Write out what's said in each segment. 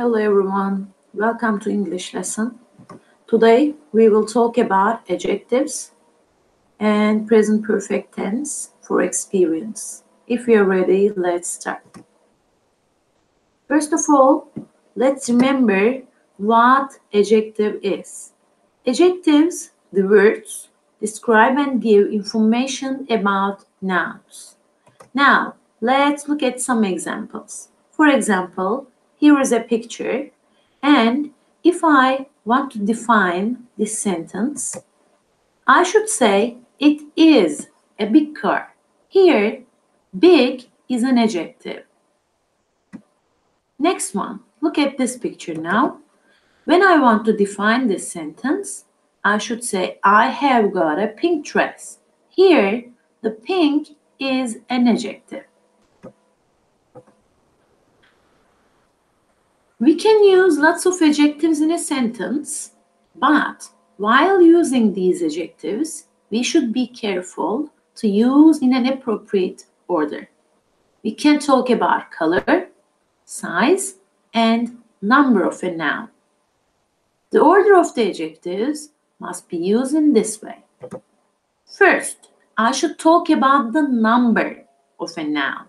Hello everyone, welcome to English lesson. Today we will talk about adjectives and present perfect tense for experience. If you're ready, let's start. First of all, let's remember what adjective is. Adjectives, the words, describe and give information about nouns. Now, let's look at some examples. For example, here is a picture, and if I want to define this sentence, I should say it is a big car. Here, big is an adjective. Next one, look at this picture now. When I want to define this sentence, I should say I have got a pink dress. Here, the pink is an adjective. We can use lots of adjectives in a sentence, but while using these adjectives, we should be careful to use in an appropriate order. We can talk about color, size, and number of a noun. The order of the adjectives must be used in this way. First, I should talk about the number of a noun.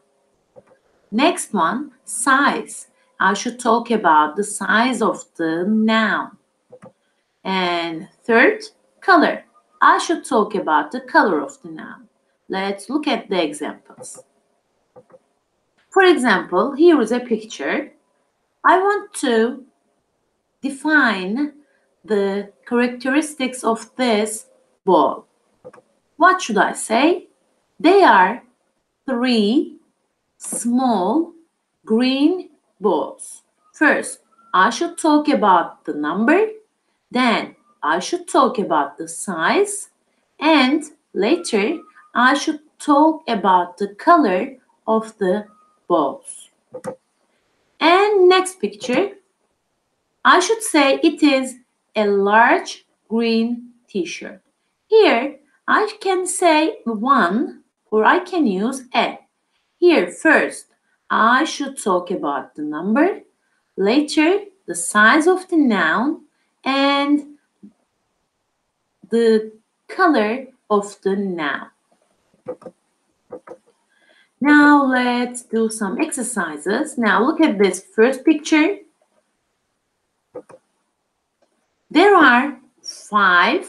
Next one, size. I should talk about the size of the noun. And third, color. I should talk about the color of the noun. Let's look at the examples. For example, here is a picture. I want to define the characteristics of this ball. What should I say? They are 3 small green balls. First, I should talk about the number, then I should talk about the size, and later I should talk about the color of the balls. And next picture, I should say it is a large green t-shirt. Here, I can say one or I can use a. Here, first, I should talk about the number, later the size of the noun, and the color of the noun. Now let's do some exercises. Now look at this first picture. There are 5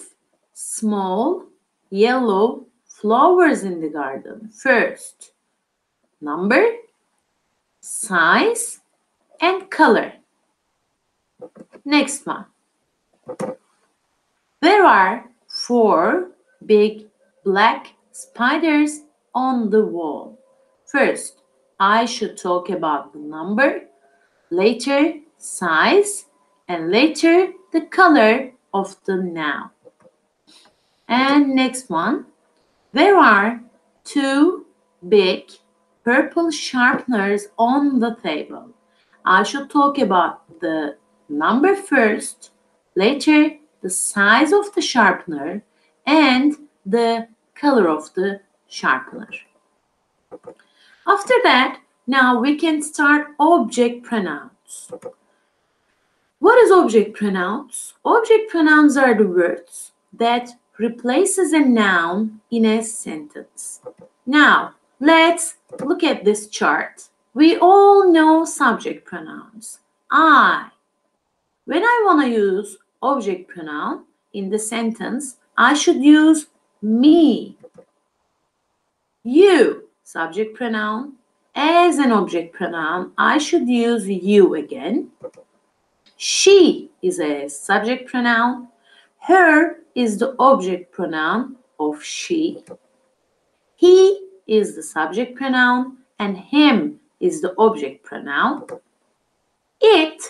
small yellow flowers in the garden. First, number, size, and color. Next one. There are 4 big black spiders on the wall. First, I should talk about the number, later size, and later the color of the noun. And next one. There are 2 big purple sharpeners on the table. I should talk about the number first, later the size of the sharpener, and the color of the sharpener. After that, now we can start object pronouns. What is object pronouns? Object pronouns are the words that replaces a noun in a sentence. Now, let's look at this chart. We all know subject pronouns. I. When I want to use object pronoun in the sentence, I should use me. You, subject pronoun. As an object pronoun, I should use you again. She is a subject pronoun. Her is the object pronoun of she. He is the subject pronoun and him is the object pronoun. It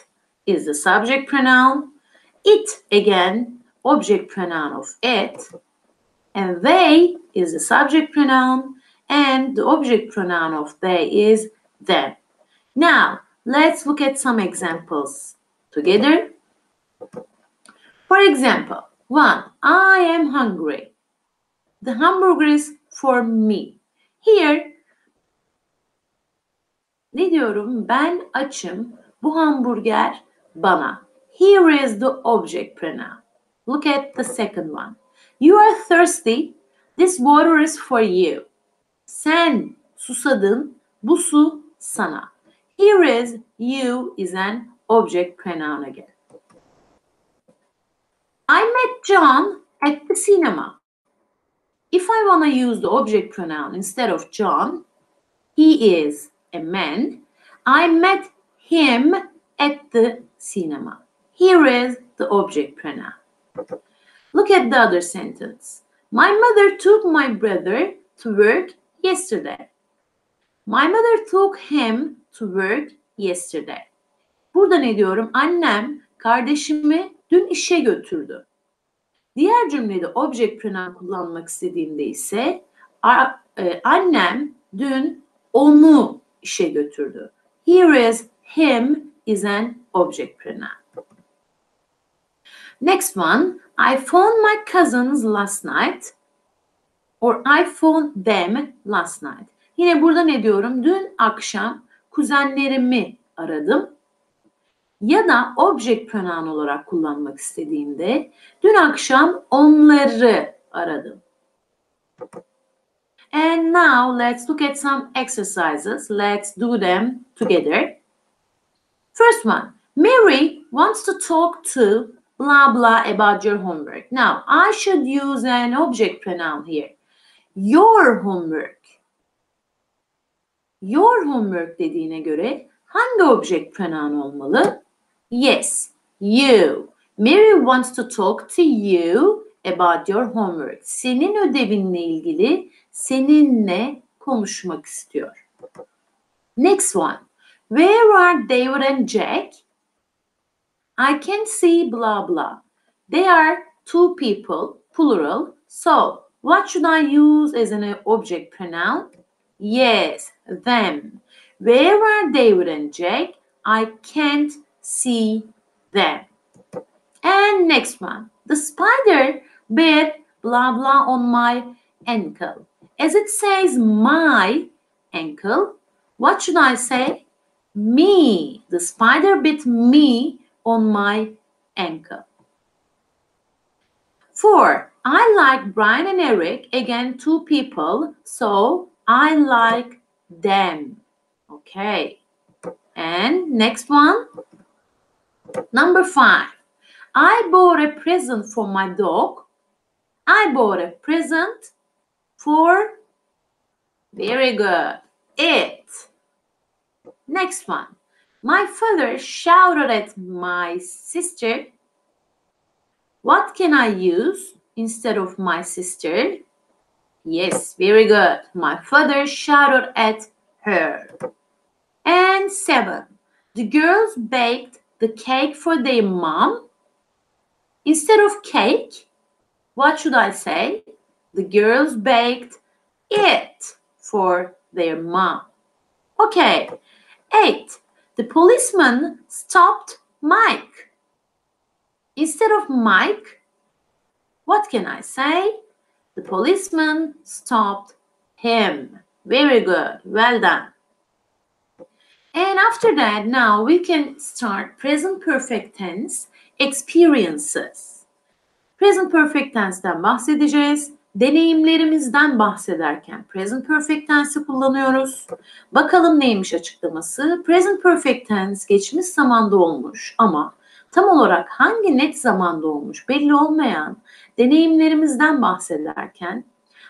is the subject pronoun. It, again, object pronoun of it. And they is the subject pronoun and the object pronoun of they is them. Now, let's look at some examples together. For example, 1. I am hungry. The hamburger is for me. Here, ne diyorum? Ben açım. Bu hamburger bana. Here is the object pronoun. Look at the second one. You are thirsty. This water is for you. Sen susadın. Bu su sana. Here is you is an object pronoun again. I met John at the cinema. If I want to use the object pronoun instead of John, he is a man. I met him at the cinema. Here is the object pronoun. Look at the other sentence. My mother took my brother to work yesterday. My mother took him to work yesterday. Burada ne diyorum? Annem kardeşimi dün işe götürdü. Diğer cümlede object pronoun kullanmak istediğimde ise annem dün onu işe götürdü. Here is him is an object pronoun. Next one, I phoned my cousins last night or I phoned them last night. Yine burada ne diyorum? Dün akşam kuzenlerimi aradım. Ya da object pronoun olarak kullanmak istediğimde dün akşam onları aradım. And now let's look at some exercises. Let's do them together. First one, Mary wants to talk to blah blah about your homework. Now, I should use an object pronoun here. Your homework. Your homework dediğine göre hangi object pronoun olmalı? Yes, you. Mary wants to talk to you about your homework. Senin ödevinle ilgili seninle konuşmak istiyor. Next one. Where are David and Jack? I can see blah blah. They are two people, plural. So, what should I use as an object pronoun? Yes, them. Where are David and Jack? I can't see them. And next one. The spider bit blah blah on my ankle. As it says my ankle, what should I say? Me. The spider bit me on my ankle. 4. I like Brian and Eric. Again, two people. So I like them. Okay. And next one. Number 5. I bought a present for my dog. I bought a present for, very good, it. Next one. My father shouted at my sister. What can I use instead of my sister? Yes, very good. My father shouted at her. And 7. The girls baked the cake for their mom. Instead of cake, what should I say? The girls baked it for their mom. Okay. 8. The policeman stopped Mike. Instead of Mike, what can I say? The policeman stopped him. Very good. Well done. And after that, now we can start present perfect tense experiences. Present perfect tense'ten bahsedeceğiz. Deneyimlerimizden bahsederken present perfect tense'i kullanıyoruz. Bakalım neymiş açıklaması? Present perfect tense geçmiş zamanda olmuş ama tam olarak hangi net zamanda olmuş belli olmayan deneyimlerimizden bahsederken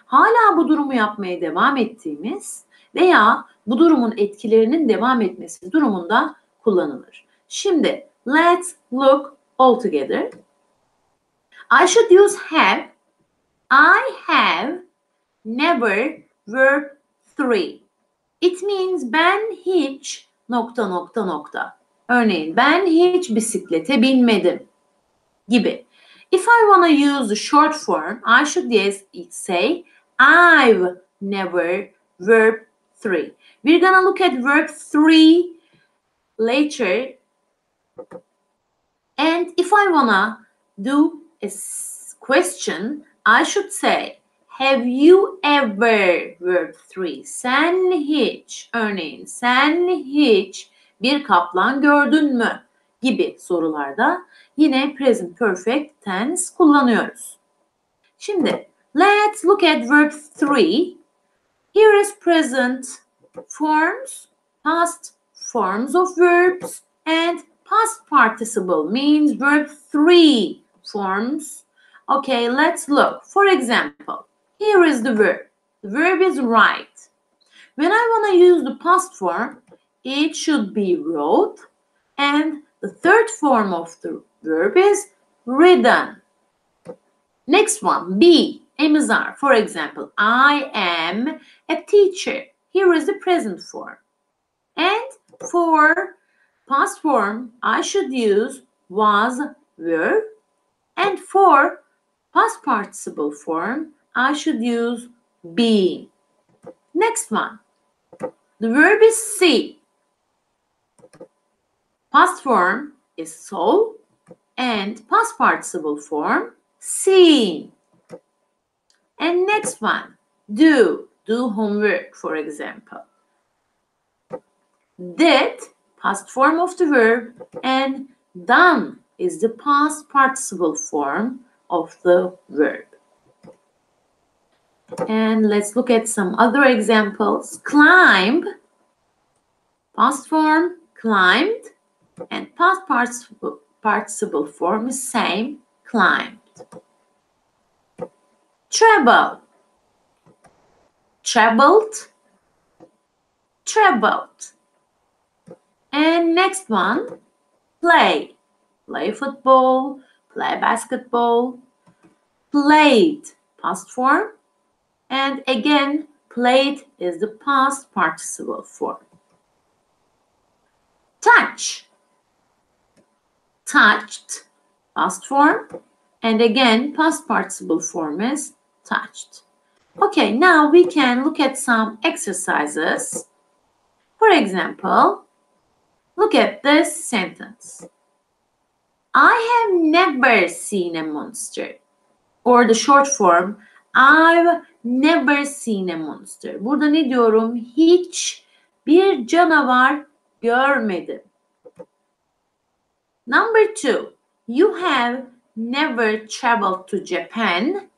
hala bu durumu yapmaya devam ettiğimiz veya bu durumun etkilerinin devam etmesi durumunda kullanılır. Şimdi let's look all together. I should use have. I have never verb 3. It means ben hiç ... Örneğin ben hiç bisiklete binmedim gibi. If I want to use the short form, I should say I've never verb 3. We're gonna look at verb 3 later. And if I wanna do a question, I should say have you ever verb 3. Sen hiç, örneğin sen hiç bir kaplan gördün mü gibi sorularda yine present perfect tense kullanıyoruz. Şimdi let's look at verb 3. Here is present forms, past forms of verbs, and past participle means verb 3 forms. Okay, let's look. For example, here is the verb. The verb is write. When I want to use the past form, it should be wrote, and the third form of the verb is written. Next one, be, aims are. For example, I am a teacher. Here is the present form. And for past form, I should use was, were. And for past participle form, I should use be. Next one, the verb is see. Past form is saw, and past participle form, seen. And next one, do homework, for example. Did, past form of the verb, and done is the past participle form of the verb. And let's look at some other examples. Climb, past form, climbed, and past participle form is same, climbed. Travel, traveled, traveled. And next one, play. Play football, play basketball. Played, past form. And again, played is the past participle form. Touch, touched, past form. And again, past participle form is touched. Okay, now we can look at some exercises. For example, look at this sentence. I have never seen a monster. Or the short form, I've never seen a monster. Burada ne diyorum? Hiç bir canavar görmedim. Number 2, you have never traveled to Japan.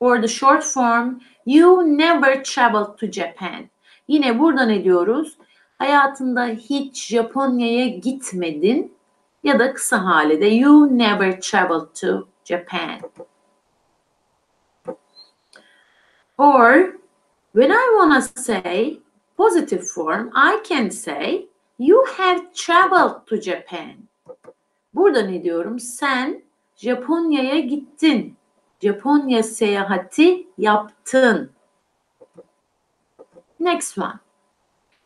Or the short form, you never traveled to Japan. Yine burada ne diyoruz? Hayatında hiç Japonya'ya gitmedin ya da kısa hali de you never traveled to Japan. Or when I want to say positive form, I can say you have traveled to Japan. Burada ne diyorum? Sen Japonya'ya gittin. Japonya seyahati yaptın. Next one.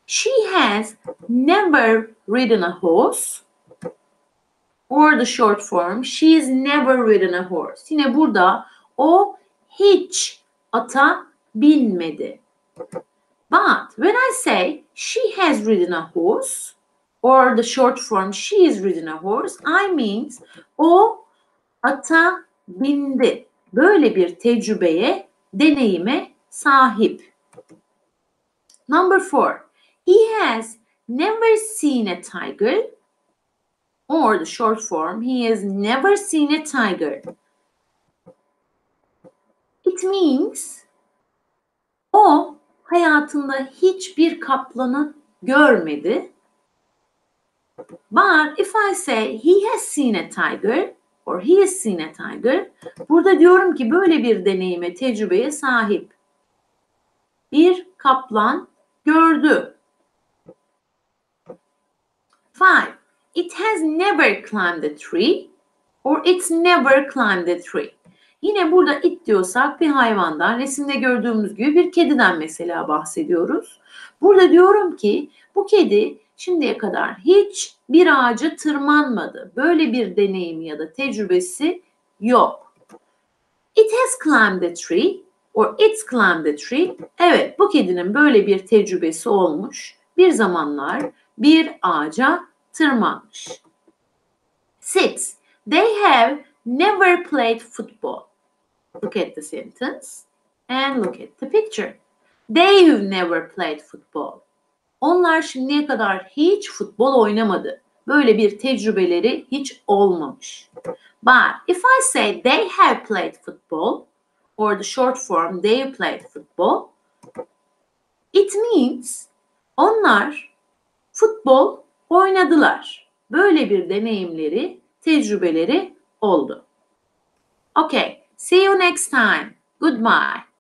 She has never ridden a horse. Or the short form, she's never ridden a horse. Yine burada o hiç ata binmedi. But when I say she has ridden a horse, or the short form, she has ridden a horse, I means o ata bindi. Böyle bir tecrübeye, deneyime sahip. Number 4, he has never seen a tiger. Or the short form, he has never seen a tiger. It means o hayatında hiçbir kaplanı görmedi. But if I say he has seen a tiger or he has seen a tiger, burada diyorum ki böyle bir deneyime, tecrübeye sahip. Bir kaplan gördü. 5. It has never climbed a tree or it's never climbed a tree. Yine burada it diyorsak bir hayvandan, resimde gördüğümüz gibi bir kediden mesela bahsediyoruz. Burada diyorum ki bu kedi şimdiye kadar hiç bir ağaca tırmanmadı. Böyle bir deneyimi ya da tecrübesi yok. It has climbed a tree or it's climbed a tree. Evet, bu kedinin böyle bir tecrübesi olmuş. Bir zamanlar bir ağaca tırmanmış. 6. They have never played football. Look at the sentence and look at the picture. They've never played football. Onlar şimdiye kadar hiç futbol oynamadı. Böyle bir tecrübeleri hiç olmamış. But if I say they have played football, or the short form they played football, it means onlar futbol oynadılar. Böyle bir deneyimleri, tecrübeleri oldu. Okay, see you next time. Goodbye.